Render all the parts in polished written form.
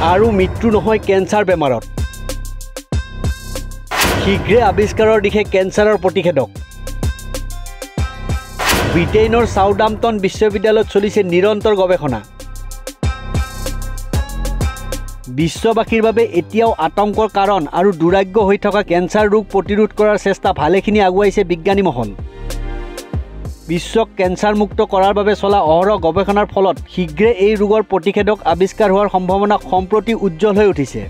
আৰু মৃত্যু নহয় কেঞ্চাৰ বেমাৰত শীঘ্ৰে আৱিষ্কাৰৰ দিশে কেঞ্চাৰৰ প্ৰতিষেধক ব্ৰিটেইনৰ সাউদাম্পটন বিশ্ববিদ্যালয়ত চলিছে নিৰন্তৰ গৱেষণা বিশ্ববাসীৰ বাবে এতিয়াও আতংকৰ কাৰণ আৰু দুৰাগ্য হৈ থকা কেঞ্চাৰ ৰোগ প্ৰতিৰোধ কৰাৰ চেষ্টা ভালেখিনি আগুৱাইছে বিজ্ঞানী মহল বিশ্বক কেঞ্চাৰ মুক্ত কৰাৰ বাবে চলা অহৰহ গৱেষণাৰ ফলত শীঘ্ৰে এই ৰোগৰ প্ৰতিষেধক আৱিষ্কাৰ হোৱাৰ সম্ভাৱনা সম্প্ৰতি উজ্জ্বল হৈ উঠিছে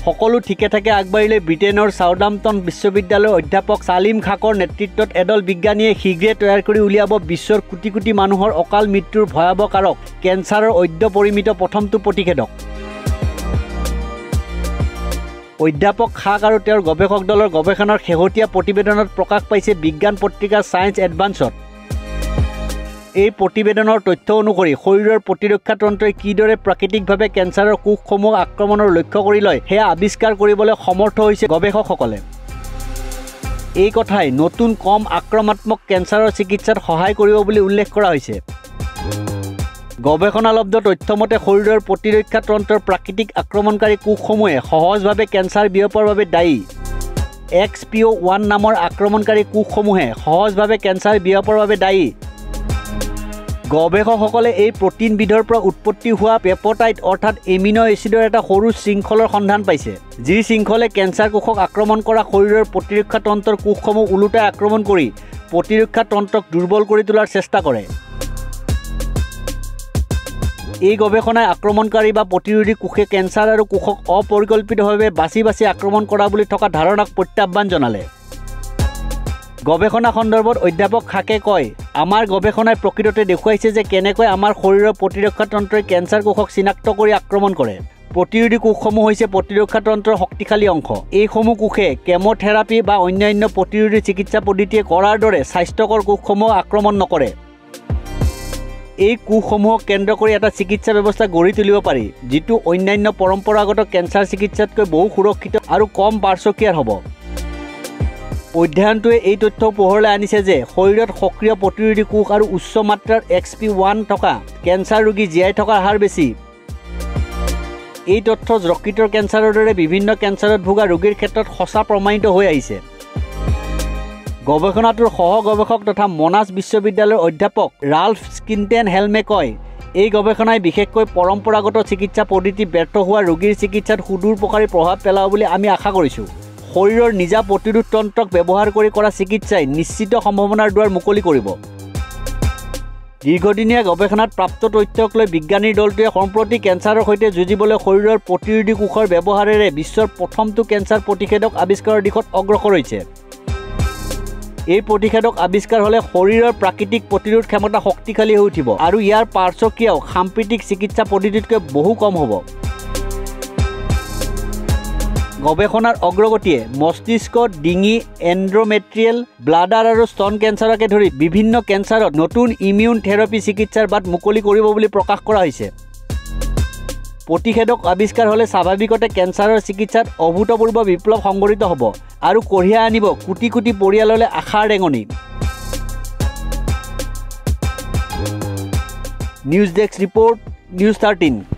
সকলো ঠিকে থাকে আগবাঢ়িলে ব্ৰিটেইনৰ সাউদাম্পটন বিশ্ববিদ্যালয়ৰ অধ্যাপক সালিম খাকৰ নেতৃত্বত এডল বিজ্ঞানীয়ে শীঘ্ৰে তৈয়াৰ কৰি উলিয়াব বিশ্বৰ কোটি কোটি মানুহৰ অকাল মৃত্যুৰ ভয়াবহ কাৰক কেঞ্চাৰৰ অদ্য পৰিমিত প্ৰথমটো প্ৰতিষেধক অধ্যাপক খাক আৰু তেওঁৰ গৱেষক দলৰ গৱেষণাৰ শেহতীয়া প্ৰতিবেদনত প্ৰকাশ পাইছে বিজ্ঞান পত্ৰিকা সায়েন্স এডভান্সত এই প্ৰতিবেদনৰ তথ্য অনুসৰি শৰীৰৰ প্ৰতিৰক্ষা তন্ত্ৰই কিদৰে প্ৰাকৃতিকভাৱে কেঞ্চাৰৰ কোষসমূহ আক্ৰমণৰ লক্ষ্য কৰি লয় সেয়া আৱিষ্কাৰ কৰিবলৈ সমৰ্থ হৈছে গৱেষকসকলে এই কথাই নতুন কম আক্ৰমণাত্মক কেঞ্চাৰৰ চিকিৎসাত সহায় কৰিব বুলি উল্লেখ কৰা হৈছে গৱেষণালব্ধ তথ্যমতে শৰীৰৰ প্ৰতিৰক্ষা তন্ত্ৰৰ প্ৰাকৃতিক আক্ৰমণকাৰী কোষসমূহে সহজভাৱে কেঞ্চাৰ বিয়পাৰ বাবে দায়ী XPO1 নামৰ আক্ৰমণকাৰী কোষসমূহে সহজভাৱে কেঞ্চাৰ বিয়পাৰ বাবে দায়ী গৱেষকসকলে এই প্ৰটিনবিধৰ পৰা উৎপত্তি হোৱা পেপটাইড অৰ্থাৎ এমিনো এচিডৰ এটা সৰু শৃংখলৰ সন্ধান পাইছে যি শৃংখলে কেঞ্চাৰ কোষক আক্ৰমণ কৰা শৰীৰৰ প্ৰতিৰক্ষা তন্ত্ৰৰ কোষসমূহ ওলোটাই আক্ৰমণ কৰি প্ৰতিৰক্ষা তন্ত্ৰক দুৰ্বল কৰি তোলাৰ চেষ্টা কৰে এই গৱেষণাই আক্ৰমণকাৰী বা প্ৰতিৰোধী কোষে কেঞ্চাৰ আৰু কোষক অপৰিকল্পিতভাৱে বাছি আক্ৰমণ কৰা বুলি থকা ধাৰণাক প্ৰত্যাহ্বান জনালে গৱেষণা সন্দৰ্ভত অধ্যাপক খাকে কয় আমাৰ গৱেষণাই প্ৰকৃততে দেখুৱাইছে যে কেনেকৈ আমাৰ শৰীৰৰ প্ৰতিৰক্ষা তন্ত্ৰই কেঞ্চাৰ কোষক চিনাক্ত কৰি আক্ৰমণ কৰে প্ৰতিৰোধী কোষসমূহ হৈছে প্ৰতিৰক্ষা তন্ত্ৰৰ শক্তিশালী অংশ এইসমূহ কোষে কেমোথেৰাপি বা অন্যান্য প্ৰতিৰোধী চিকিৎসা পদ্ধতিয়ে কৰাৰ দৰে স্বাস্থ্যকৰ কোষসমূহ আক্ৰমণ নকৰে এই কোষসমূহক কেন্দ্ৰ কৰি এটা চিকিৎসা ব্যৱস্থা গঢ়ি তুলিব পাৰি যিটো অন্যান্য পৰম্পৰাগত কেঞ্চাৰ চিকিৎসাতকৈ বহু সুৰক্ষিত আৰু কম পাৰ্শ্বক্ৰিয়াৰ হ'ব অধ্যয়নটোৱে এই তথ্য পোহৰলৈ আনিছে যে শৰীৰত সক্ৰিয় প্ৰতিৰোধী কোষ আৰু উচ্চ মাত্ৰাৰ XP1 থকা কেঞ্চাৰ ৰোগী জীয়াই থকাৰ হাৰ বেছি এই তথ্য যকৃতৰ কেঞ্চাৰৰ দৰে বিভিন্ন কেঞ্চাৰত ভোগা ৰোগীৰ ক্ষেত্ৰত সঁচা প্ৰমাণিত হৈ আহিছে গৱেষণাটোৰ সহ গৱেষক তথা মনাছ বিশ্ববিদ্যালয়ৰ অধ্যাপক ৰাল্ফ স্কিনটেন হেলমে কয় এই গৱেষণাই বিশেষকৈ পৰম্পৰাগত চিকিৎসা পদ্ধতি ব্যৰ্থ হোৱা ৰোগীৰ চিকিৎসাত সুদূৰপ্ৰসাৰী প্ৰভাৱ পেলাব বুলি আমি আশা কৰিছোঁ শৰীৰৰ নিজা প্ৰতিৰোধ তন্ত্ৰক ব্যৱহাৰ কৰি কৰা চিকিৎসাই নিশ্চিত সম্ভাৱনাৰ দুৱাৰ মুকলি কৰিব দীৰ্ঘদিনীয়া গৱেষণাত প্ৰাপ্ত তথ্যক লৈ বিজ্ঞানীৰ দলটোৱে সম্প্ৰতি কেঞ্চাৰৰ সৈতে যুঁজিবলৈ শৰীৰৰ প্ৰতিৰোধী কোষৰ ব্যৱহাৰেৰে বিশ্বৰ প্ৰথমটো কেঞ্চাৰ প্ৰতিষেধক আৱিষ্কাৰৰ দিশত অগ্ৰসৰ হৈছে এই প্ৰতিষেধক আৱিষ্কাৰ হ'লে শৰীৰৰ প্ৰাকৃতিক প্ৰতিৰোধ ক্ষমতা শক্তিশালী হৈ উঠিব আৰু ইয়াৰ পাৰ্শ্বক্ৰিয়াও সাম্প্ৰতিক চিকিৎসা পদ্ধতিতকৈ বহু কম হ'ব গৱেষণাৰ অগ্ৰগতিয়ে মস্তিষ্ক ডিঙি এণ্ড্ৰমেট্ৰিয়েল ব্লাডাৰ আৰু স্তন কেঞ্চাৰকে ধৰি বিভিন্ন কেঞ্চাৰত নতুন ইমিউন থেৰাপি চিকিৎসাৰ বাট মুকলি কৰিব বুলি প্ৰকাশ কৰা হৈছে প্ৰতিষেধক আৱিষ্কাৰ হ'লে স্বাভাৱিকতে কেঞ্চাৰৰ চিকিৎসাত অভূতপূৰ্ব বিপ্লৱ সংঘটিত হ'ব আৰু কঢ়িয়াই আনিব কোটি কোটি পৰিয়াললৈ আশাৰ ৰেঙনি নিউজ ডেস্ক ৰিপৰ্ট নিউজ 13